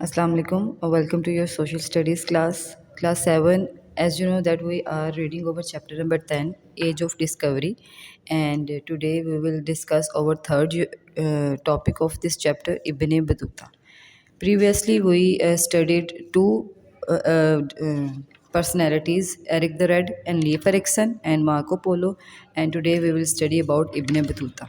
Assalamu alaikum. Welcome to your social studies class 7. As you know that we are reading over chapter number 10, Age of Discovery, and today we will discuss our third topic of this chapter, Ibn Battuta. Previously, we studied two personalities, Eric the Red and Leif Erikson and Marco Polo, and today we will study about Ibn Battuta.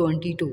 22।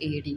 AD।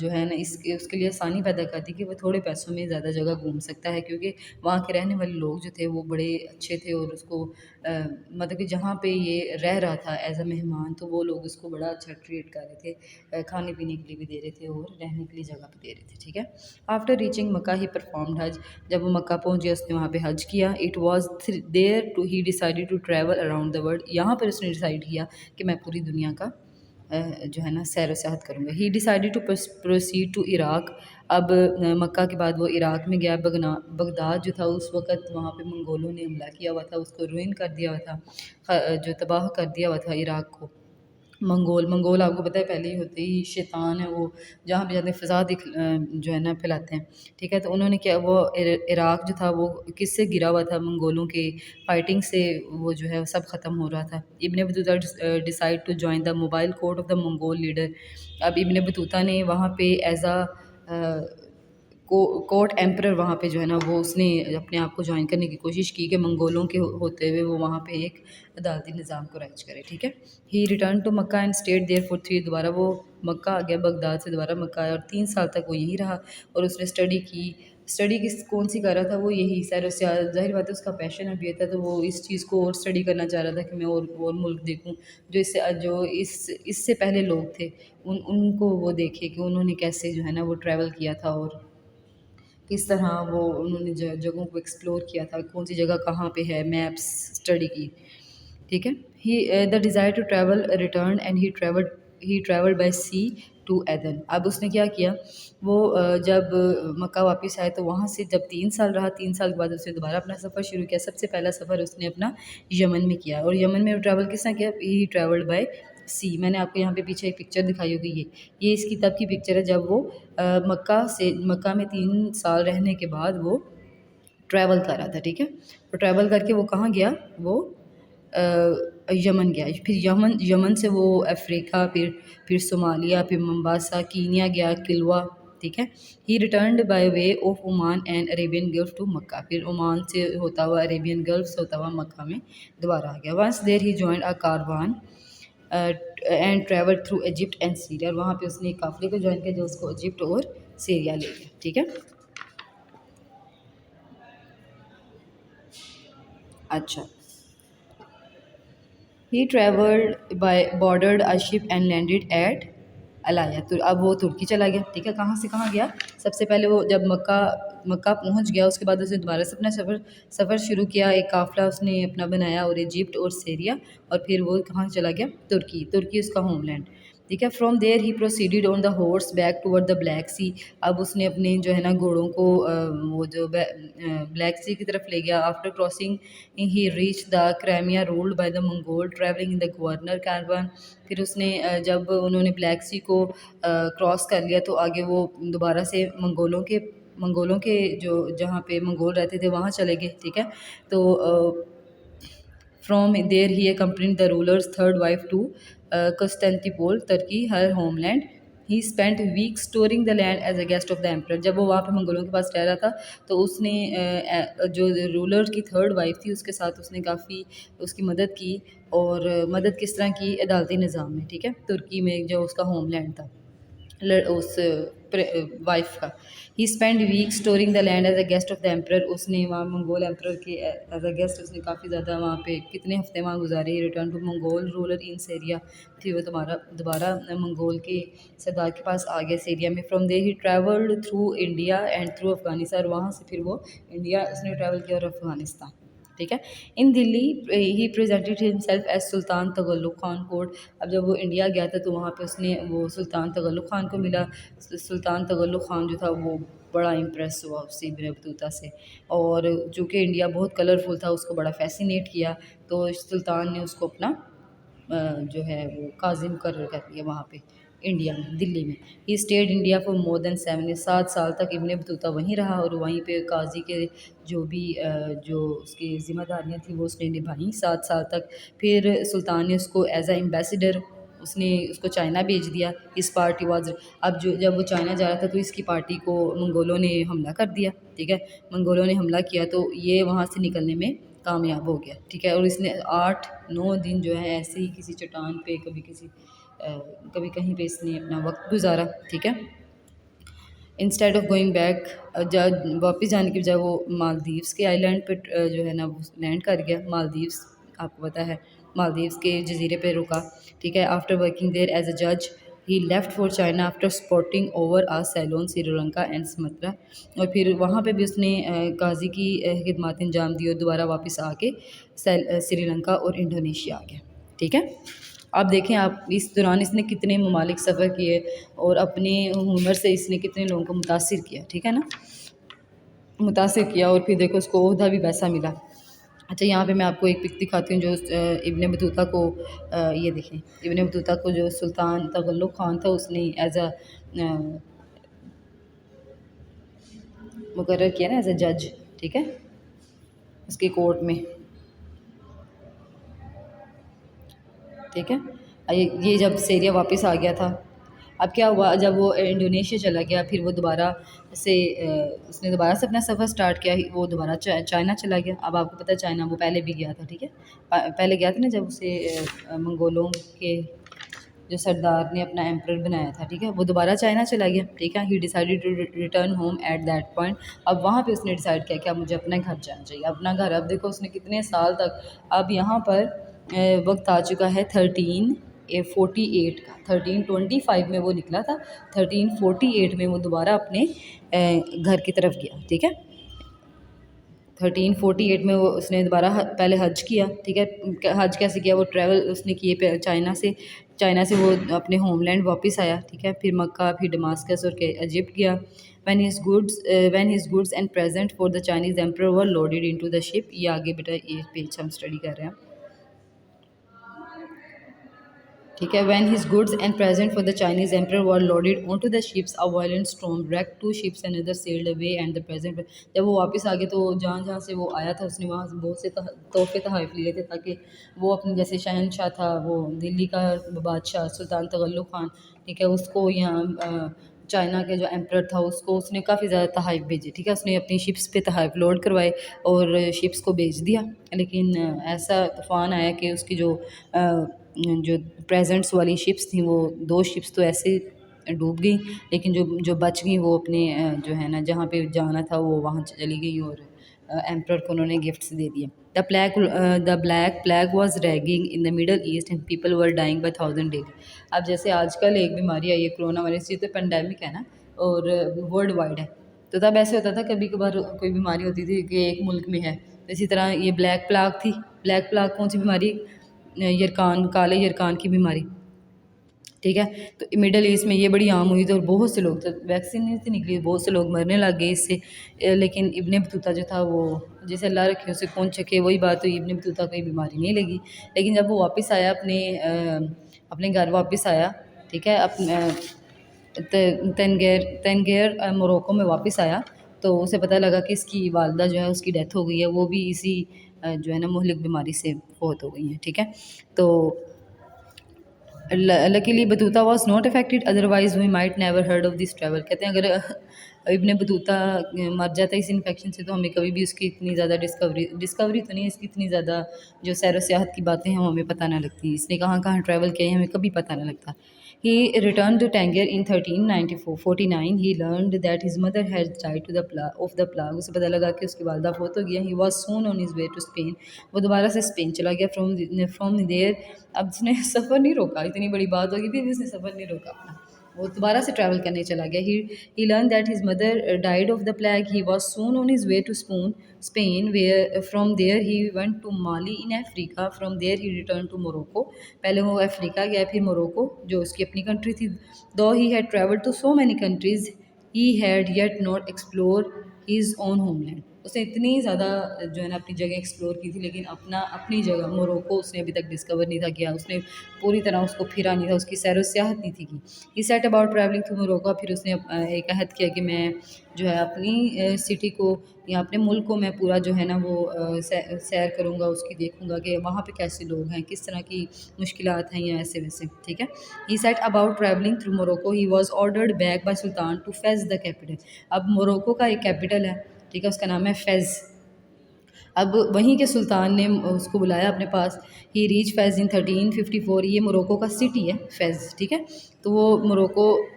جو ہے نا اس کے لیے آسانی پیدا کر دی کہ وہ تھوڑے پیسوں میں زیادہ جگہ گھوم سکتا ہے، کیونکہ وہاں کے رہنے والے لوگ جو تھے وہ بڑے اچھے تھے، اور اس کو مطلب کہ جہاں پہ یہ رہ رہا تھا ایز اے مہمان، تو وہ لوگ اس کو بڑا اچھا ٹریٹ کر رہے تھے، کھانے پینے کے لیے بھی دے رہے تھے اور رہنے کے لیے جگہ بھی دے رہے تھے، ٹھیک ہے۔ After reaching Mecca he performed حج، جب وہ مکہ پہنچ گیا اس نے وہاں پہ حج کیا۔ It was there too he decided to travel around the world, یہاں پر اس نے ڈیسائڈ کیا کہ میں پوری دنیا کا جو ہے نا سیر و سیاحت کروں گا۔ He decided to proceed to Iraq, اب مکہ کے بعد وہ عراق میں گیا۔ بغداد جو تھا اس وقت وہاں پہ منگولوں نے حملہ کیا ہوا تھا، اس کو روئن کر دیا ہوا تھا، جو تباہ کر دیا ہوا تھا عراق کو۔ منگول آپ کو پتہ ہے پہلے ہی ہوتے ہی شیطان ہے، وہ جہاں بھی جاتے ہیں فساد جو ہے نا پھیلاتے ہیں، ٹھیک ہے۔ تو انہوں نے کیا، وہ عراق جو تھا وہ کس سے گرا ہوا تھا، منگولوں کے فائٹنگ سے وہ جو ہے سب ختم ہو رہا تھا۔ Ibn Battuta decide to join the mobile court of the Mongol leader, اب ابن بطوطہ نے وہاں پہ ایز کورٹ ایمپرر وہاں پہ جو ہے نا وہ اس نے اپنے آپ کو جوائن کرنے کی کوشش کی کہ منگولوں کے ہوتے ہوئے وہ وہاں پہ ایک عدالتی نظام کو رائج کرے، ٹھیک ہے۔ He return to Mecca and stayed there for 3، دوبارہ وہ مکہ آ گیا، بغداد سے دوبارہ مکہ آیا اور 3 سال تک وہ یہیں رہا، اور اس نے اسٹڈی کی۔ اسٹڈی کون سی کر رہا تھا وہ، یہی سیر و سیاحت، ظاہر بات ہے اس کا پیشن ابھی تھا، تو وہ اس چیز کو اور اسٹڈی کرنا چاہ رہا تھا کہ میں اور ملک دیکھوں، جو اس سے پہلے لوگ تھے ان کو وہ دیکھے کہ انہوں نے کیسے جو ہے نا وہ ٹریول کیا تھا، اور کس طرح وہ انہوں نے جگہوں کو ایکسپلور کیا تھا، کون سی جگہ کہاں پہ ہے، میپس اسٹڈی کی، ٹھیک ہے۔ He the desire to travel return and he travelled by sea to Aden, اب اس نے کیا کیا، وہ جب مکہ واپس آئے تو وہاں سے جب 3 سال رہا، 3 سال کے بعد اس نے دوبارہ اپنا سفر شروع کیا۔ سب سے پہلا سفر اس نے اپنا یمن میں کیا، اور یمن میں ٹریول کس طرح کیا، ہی ٹریولڈ بائی سی۔ میں نے آپ کو یہاں پہ پیچھے ایک پکچر دکھائی ہوگی، یہ اس کی تب کی پکچر ہے جب وہ مکہ میں 3 سال رہنے کے بعد وہ ٹریول کر رہا تھا، ٹھیک ہے۔ تو ٹریول کر کے وہ کہاں گیا، وہ یمن گیا، پھر یمن سے وہ افریقہ، پھر صومالیہ، پھر ممباسا، کینیا گیا، کلوا، ٹھیک ہے۔ He returned by way of Oman and Arabian Gulf to Mecca, پھر عمان سے ہوتا ہوا عربین گلف سے ہوتا ہوا مکہ میں دوبارہ آ گیا۔ Once there he joined a caravan and travel through Egypt and Syria, اور وہاں پہ اس نے ایک قافلے کو جوائن کیا جو اس کو ایجپٹ اور سیریا لے گیا، ٹھیک ہے۔ اچھا، he travelled by boarded a ship and landed at Alaya, تو اب وہ ترکی چلا گیا، ٹھیک ہے۔ کہاں سے کہاں گیا، سب سے پہلے وہ جب مکہ پہنچ گیا، اس کے بعد اس نے دوبارہ سے اپنا سفر شروع کیا، ایک قافلہ اس نے اپنا بنایا، اور ایجپٹ اور سیریا، اور پھر وہ کہاں چلا گیا، ترکی اس کا ہوم لینڈ، ٹھیک ہے۔ From there he proceeded on the horseback toward the Black Sea, اب اس نے اپنے جو ہے نا گھوڑوں کو وہ جو بلیک سی کی طرف لے گیا۔ After crossing he reach the Crimea ruled by the Mongol travelling in the governor caravan, پھر اس نے جب انہوں نے بلیک سی کو کراس کر لیا تو آگے وہ دوبارہ سے منگولوں کے جو جہاں پہ منگول رہتے تھے وہاں چلے گئے، ٹھیک ہے۔ تو from there he accompanied the ruler's third wife to Constantinople Turkey her homeland, he spent weeks touring the land as a guest of the emperor, جب وہ وہاں پہ منگولوں کے پاس رہ رہا تھا تو اس نے جو رولر کی تھرڈ وائف تھی اس کے ساتھ اس نے کافی اس کی مدد کی، اور مدد کس طرح کی، عدالتی نظام میں، ٹھیک ہے، ترکی میں جو اس کا ہوم لینڈ تھا اس وائف کا۔ He spend weeks touring the land as a guest of the emperor, اس نے وہاں منگول ایمپرر کے ایز اے گیسٹ اس نے کافی زیادہ وہاں پہ کتنے ہفتے وہاں گزارے۔ Return to Mongol ruler in Syria, پھر وہ دوبارہ منگول کے سردار کے پاس آ گیا سیریا میں۔ From there he travelled through India and through Afghanistan, اور وہاں سے پھر وہ انڈیا اس نے ٹریول کیا اور افغانستان، ٹھیک ہے۔ ان دلی ہی پریزنٹڈ ہمسیلف ایز سلطان تغلق خان کورٹ، اب جب وہ انڈیا گیا تھا تو وہاں پہ اس نے وہ سلطان تغلق خان کو ملا، سلطان تغلق خان جو تھا وہ بڑا امپریس ہوا اس سے ابن بطوطہ سے، اور چونکہ انڈیا بہت کلرفل تھا اس کو بڑا فیسینیٹ کیا، تو سلطان نے اس کو اپنا جو ہے وہ قاضی مقرر کر لیا وہاں پہ انڈیا میں، دلی میں۔ ہی اسٹیڈ انڈیا فار مور دین 7 سال تک ابن بطوطہ وہیں رہا، اور وہیں پہ قاضی کے جو اس کی ذمہ داریاں تھیں وہ اس نے نبھائیں 7 سال تک۔ پھر سلطان نے اس کو ایز اے ایمبیسیڈر اس نے اس کو چائنا بھیج دیا۔ اس پارٹی واز، اب جب وہ چائنا جا رہا تھا تو اس کی پارٹی کو منگولوں نے حملہ کر دیا، ٹھیک ہے، منگولوں نے حملہ کیا تو یہ وہاں سے نکلنے میں کامیاب ہو گیا، ٹھیک ہے، اور اس نے 8-9 دن جو ہے ایسے ہی کسی چٹان پہ کبھی کہیں پہ اس نے اپنا وقت گزارا، ٹھیک ہے۔ انسٹیڈ آف گوئنگ بیک، واپس جانے کی بجائے وہ مالدیوز کے آئی لینڈ پہ جو ہے نا وہ لینڈ کر گیا. مالدیوز آپ کو پتہ ہے مالدیوز کے جزیرے پہ رکا. ٹھیک ہے. After working there as a جج he left for China after supporting over a Ceylon Sri Lanka and Sumatra. اور پھر وہاں پہ بھی اس نے قاضی کی خدمات انجام دی اور دوبارہ واپس آ کے سری لنکا اور انڈونیشیا آ گیا. ٹھیک ہے. آپ دیکھیں آپ اس دوران اس نے کتنے ممالک سفر کیے اور اپنے ہنر سے اس نے کتنے لوگوں کو متاثر کیا. ٹھیک ہے نا، متاثر کیا. اور پھر دیکھو اس کو عہدہ بھی ویسا ملا. اچھا یہاں پہ میں آپ کو ایک پک دکھاتی ہوں جو ابن بطوطہ کو یہ دیکھیں ابن بطوطہ کو جو سلطان تغلق خان تھا اس نے ایز اے مقرر کیا نا ایز اے جج. ٹھیک ہے، اس کی کورٹ میں. ٹھیک ہے. یہ جب سیریا واپس آ گیا تھا، اب کیا ہوا جب وہ انڈونیشیا چلا گیا پھر وہ دوبارہ سے اس نے دوبارہ سے اپنا سفر سٹارٹ کیا. وہ دوبارہ چائنا چلا گیا. اب آپ کو پتہ ہے چائنا وہ پہلے بھی گیا تھا. ٹھیک ہے، پہلے گیا تھا نا جب اسے منگولوں کے جو سردار نے اپنا ایمپرر بنایا تھا. ٹھیک ہے، وہ دوبارہ چائنا چلا گیا. ٹھیک ہے. He decided to return home at that point. اب وہاں پہ اس نے ڈیسائڈ کیا کہ اب مجھے اپنا گھر جانا چاہیے، اپنا گھر. اب دیکھو اس نے کتنے سال تک، اب یہاں پر وقت آ چکا ہے 1348 کا. 1325 میں وہ نکلا تھا، 1348 میں وہ دوبارہ اپنے گھر کی طرف گیا. ٹھیک ہے. 1348 میں وہ اس نے دوبارہ پہلے حج کیا. ٹھیک ہے. حج کیسے کیا؟ وہ ٹریول اس نے کیے چائنا سے وہ اپنے ہوم لینڈ واپس آیا. ٹھیک ہے. پھر مکہ، پھر ڈماسکس اور ایجپٹ گیا. when his goods and present for the Chinese emperor were loaded into the ship. یہ آگے بیٹا یہ پیج ہم اسٹڈی کر رہے ہیں. ٹھیک ہے. when his goods and present for the Chinese emperor were loaded onto the ships a violent storm wrecked 2 ships and others sailed away and the present. جب وہ واپس آ گئے تو جہاں جہاں سے وہ آیا تھا اس نے وہاں سے بہت سے تحفے تحائف لیے تھے تاکہ وہ اپنے جیسے شہنشاہ تھا وہ دلی کا بادشاہ سلطان تغلق خان. ٹھیک ہے. اس کو یہاں چائنا کے جو ایمپرر تھا اس کو اس نے کافی زیادہ تحائف بھیجے. ٹھیک ہے. اس نے اپنی شپس پہ تحائف لوڈ کروائے اور شپس کو بیچ دیا. لیکن ایسا طوفان آیا کہ اس کی جو پریزنٹس والی شپس تھیں وہ 2 شپس تو ایسے ڈوب گئیں، لیکن جو بچ گئیں وہ اپنے جو ہے نا جہاں پہ جانا تھا وہ وہاں چلی گئی اور ایمپرر کو انہوں نے گفٹس دے دیے. The black plague was raging in the Middle East and people were dying by 1000 daily. اب جیسے آج کل ایک بیماری آئی ہے کرونا وائرس، یہ تو پینڈیمک ہے نا اور ورلڈ وائڈ ہے. تو تب ایسے ہوتا تھا کبھی کبھار کوئی بیماری ہوتی تھی کہ ایک ملک میں ہے. اسی طرح یہ بلیک پلاگ تھی. بلیک پلاگ کون سی بیماری؟ یرکان، کالے یرکان کی بیماری. ٹھیک ہے. تو مڈل ایسٹ میں یہ بڑی عام ہوئی تھی اور بہت سے لوگ تو ویکسین نہیں تھی نکلی، بہت سے لوگ مرنے لگ گئے اس سے. لیکن ابن بطوطہ جو تھا وہ جیسے اللہ رکھے اسے کون چکے، وہی بات ہوئی. ابن بطوطہ کو بیماری نہیں لگی. لیکن جب وہ واپس آیا اپنے گھر واپس آیا. ٹھیک ہے. تنگیر موروکو میں واپس آیا تو اسے پتہ لگا کہ اس کی والدہ جو ہے اس کی ڈیتھ ہو گئی ہے، وہ بھی اسی جو ہے نا مہلک بیماری سے فوت ہو گئی ہیں. ٹھیک ہے. تو luckily Battuta was not affected otherwise we might never heard of this travel. کہتے ہیں اگر ابن بطوطہ مر جاتا ہے اس انفیکشن سے تو ہمیں کبھی بھی اس کی اتنی زیادہ ڈسکوری تو نہیں، اس کی اتنی زیادہ جو سیر و سیاحت کی باتیں ہیں وہ ہمیں پتہ نہ لگتی. اس نے کہاں کہاں ٹریول کیا ہے ہمیں کبھی پتہ نہ لگتا. He returned to Tangier in 1349. He learned that his mother had died of the plague. اسے پتہ لگا کہ اس کی والدہ فوت ہو گیا. He was soon on his way to Spain. وہ دوبارہ سے اسپین چلا گیا. From there اب اس نے سفر نہیں روکا. اتنی بڑی بات ہوگی پھر اس نے سفر نہیں روکا اپنا، وہ دوبارہ سے ٹریول کرنے چلا گیا. He learned that his mother died of the plague. He was soon on his way to Spain, where from there he went to Mali in Africa. From there he returned to Morocco. پہلے وہ افریقہ گیا پھر Morocco جو اس کی اپنی country تھی. Though he had travelled to so many countries, he had yet not explored his own homeland. اس نے اتنی زیادہ جو ہے نا اپنی جگہ ایکسپلور کی تھی لیکن اپنی جگہ موروکو اس نے ابھی تک ڈسکور نہیں تھا کیا. اس نے پوری طرح اس کو پھرا نہیں تھا، اس کی سیر و سیاحت نہیں تھی کی. He set about travelling to Morocco. پھر اس نے ایک عہد کیا کہ میں جو ہے اپنی سٹی کو یا اپنے ملک کو میں پورا جو ہے نا وہ سیر کروں گا، اس کی دیکھوں گا کہ وہاں پہ کیسے لوگ ہیں، کس طرح کی مشکلات ہیں یا ایسے ویسے. ٹھیک ہے. He set about travelling through Morocco. He was ordered back by Sultan to Fez the capital. اب موروکو کا ایک کیپٹل ہے. ٹھیک ہے. اس کا نام ہے فیز. اب وہیں کے سلطان نے اس کو بلایا اپنے پاس. ہی ریچ فیض ان 1354. یہ موروکو کا سٹی ہے فیض, ٹھیک ہے. تو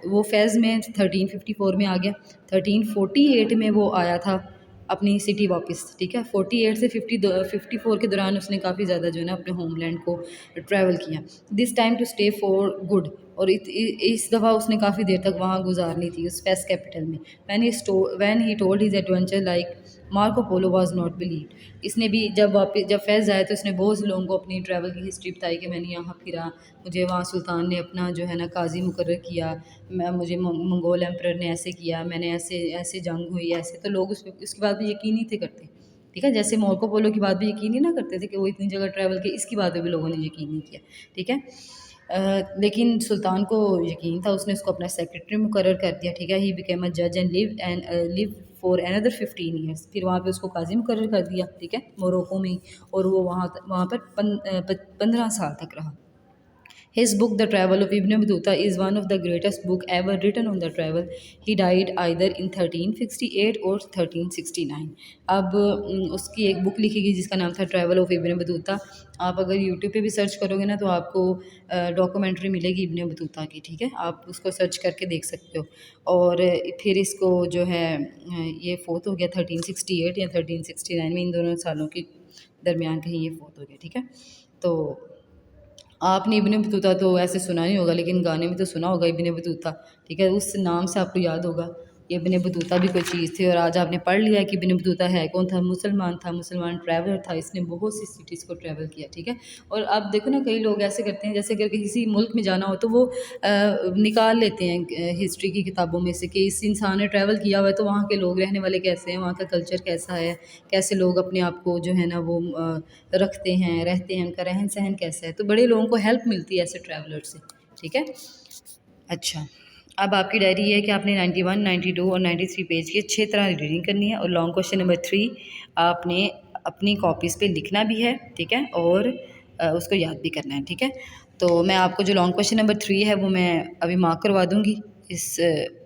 وہ فیض میں 1354 میں آ گیا. 1348 میں وہ آیا تھا اپنی سٹی واپس, ٹھیک ہے. 48 سے 54 کے دوران اس نے کافی زیادہ جو ہے نا اپنے ہوم لینڈ کو ٹریول کیا. This time to stay for good. اور اس دفعہ اس نے کافی دیر تک وہاں گزارنی تھی اس فیس کیپٹل میں. When he told his adventure like Marco Polo was not believed. اس نے بھی جب فیض آیا تو اس نے بہت سے لوگوں کو اپنی ٹریول کی ہسٹری بتائی کہ میں نے یہاں پھرا, مجھے وہاں سلطان نے اپنا جو ہے نا قاضی مقرر کیا, مجھے منگول ایمپرر نے ایسے کیا, میں نے ایسے جنگ ہوئی ایسے. تو لوگ اس کی بات پہ یقین نہیں تھے کرتے, ٹھیک ہے. جیسے مارکو پولو کی بات بھی یقین نہیں نہ کرتے تھے کہ وہ اتنی جگہ ٹریول کی, اس کی بات پہ بھی لوگوں نے یقین نہیں کیا, ٹھیک ہے. لیکن سلطان کو یقین تھا, اس نے اس کو اپنا سیکرٹری مقرر کر دیا, ٹھیک ہے. ہی بیکیم اے جج and live for another 15 years. پھر وہاں پہ اس کو قاضی مقرر کر دیا, ٹھیک ہے, موروکو میں ہی. اور وہ وہاں پر 15 سال تک رہا. His book, The Travel of Ibn Battuta, is one of the greatest book ever written on the travel. He died either in 1368 or 1369. اب اس کی ایک بک لکھی گئی جس کا نام تھا ٹریول آف ابن بطوطہ. آپ اگر یوٹیوب پہ بھی سرچ کرو گے نا تو آپ کو ڈاکومنٹری ملے گی ابن بطوطہ کی, ٹھیک ہے. آپ اس کو سرچ کر کے دیکھ سکتے ہو. اور پھر اس کو جو ہے یہ فوت ہو گیا 1368 یا 1369 میں, ان دونوں سالوں کے درمیان کہیں یہ فوت ہو گیا, ٹھیک ہے. تو آپ نے ابن بطوطہ تو ایسے سنا نہیں ہوگا, لیکن گانے میں تو سنا ہوگا ابن بطوطہ, ٹھیک ہے. اس نام سے آپ کو یاد ہوگا کہ ابن بطوطہ بھی کوئی چیز تھی. اور آج آپ نے پڑھ لیا کہ ابن بطوطہ ہے کون تھا, مسلمان تھا, مسلمان ٹریولر تھا. اس نے بہت سی سٹیز کو ٹریول کیا, ٹھیک ہے. اور آپ دیکھو نا کئی لوگ ایسے کرتے ہیں جیسے کہ کسی ملک میں جانا ہو تو وہ نکال لیتے ہیں ہسٹری کی کتابوں میں سے کہ اس انسان نے ٹریول کیا ہوا ہے تو وہاں کے لوگ رہنے والے کیسے ہیں, وہاں کا کلچر کیسا ہے, کیسے لوگ اپنے آپ کو جو ہے نا وہ رکھتے ہیں, رہتے ہیں, ان کا رہن سہن کیسا ہے. تو بڑے لوگوں کو ہیلپ ملتی ہے ایسے ٹریولر سے, ٹھیک ہے. اچھا, اب آپ کی ڈائری یہ ہے کہ آپ نے 91, 92 اور 93 پیج کی 6 طرح ریڈنگ کرنی ہے. اور لانگ کویشچن نمبر 3 آپ نے اپنی کاپیز پہ لکھنا بھی ہے, ٹھیک ہے, اور اس کو یاد بھی کرنا ہے, ٹھیک ہے. تو میں آپ کو جو لانگ کویشچن نمبر 3 ہے وہ میں ابھی مارک کروا دوں گی,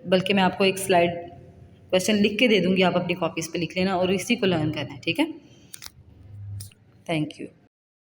بلکہ میں آپ کو ایک سلائڈ کویشچن لکھ کے دے دوں گی, آپ اپنی کاپیز پہ لکھ لینا اور اسی کو لرن کرنا ہے, ٹھیک ہے. Thank you.